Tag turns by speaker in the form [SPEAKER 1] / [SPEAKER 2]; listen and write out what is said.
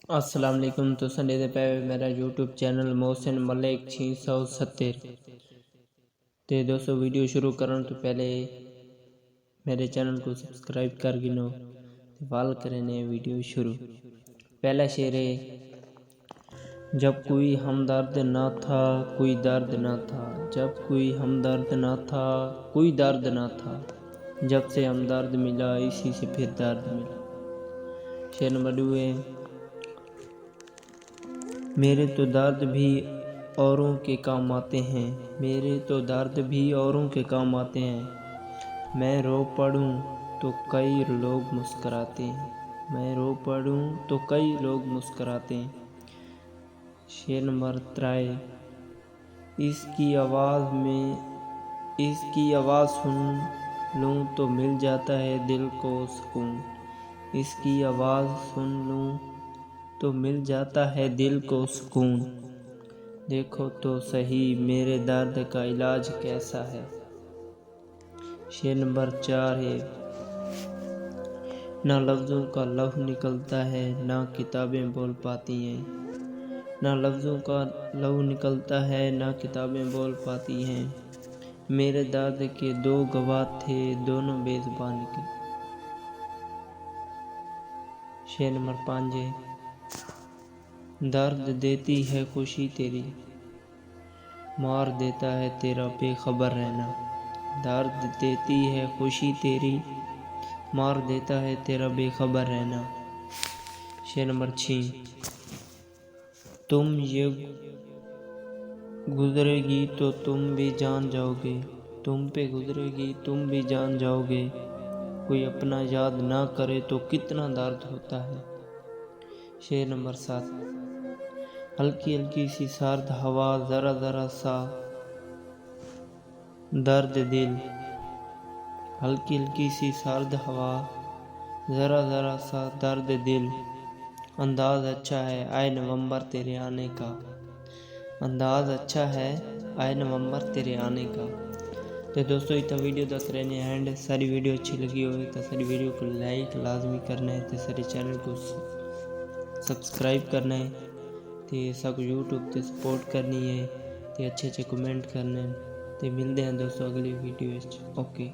[SPEAKER 1] अस्सलाम वालेकुम। तो संडे दे पे मेरा यूट्यूब चैनल मोहसिन मलिक 670 ते दोस्तों वीडियो शुरू करन तो पहले मेरे चैनल को सब्सक्राइब कर गिनो ते वाल करें ने वीडियो शुरू। पहला शेर है, जब कोई हमदर्द ना था कोई दर्द ना था, जब कोई हमदर्द ना था कोई दर्द ना था, जब से हमदर्द मिला इसी से फिर दर्द मिला। शेर नंबर 2 है, मेरे तो दर्द भी औरों के काम आते हैं, मेरे तो दर्द भी औरों के काम आते हैं, मैं रो पड़ूं तो कई लोग मुस्कुराते हैं, मैं रो पड़ूं तो कई लोग मुस्कुराते हैं। शेर नंबर 3, इसकी आवाज़ सुन लूं तो मिल जाता है दिल को सुकून, इसकी आवाज़ सुन लूं तो मिल जाता है दिल को सुकून। देखो तो सही मेरे दर्द का इलाज कैसा है। शेर नंबर 4 है, ना लफ्ज़ों का लहू निकलता है ना किताबें बोल पाती हैं, ना लफ्ज़ों का लहू निकलता है ना किताबें बोल पाती हैं, मेरे दर्द के 2 गवाह थे दोनों बेज़ुबान निकले। शेर नंबर 5 है, दर्द देती है खुशी तेरी, मार देता है तेरा बेखबर रहना, दर्द देती है खुशी तेरी, मार देता है तेरा बेखबर रहना। शेर नंबर 6, तुम ये गुजरेगी तो तुम भी जान जाओगे, तुम पे गुजरेगी तुम भी जान जाओगे, कोई अपना याद ना करे तो कितना दर्द होता है। शेर नंबर 7, हल्की हल्की सी सर्द हवा ज़रा ज़रा सा दर्द दिल, हल्की हल्की सी सर्द हवा ज़रा ज़रा सा दर्द दिल, अंदाज़ अच्छा है आए नवंबर तेरे आने का, अंदाज़ अच्छा है आए नवंबर तेरे आने का। तो दोस्तों इतना वीडियो तक रहने एंड सारी वीडियो अच्छी लगी हो तो सारी वीडियो को लाइक लाजमी करना है, तो सारे चैनल को सब्सक्राइब करना है, तो सब यूट्यूब ते सपोर्ट करनी है, तो अच्छे कमेंट करने, तो मिलते हैं दोस्तों अगली वीडियो। ओके।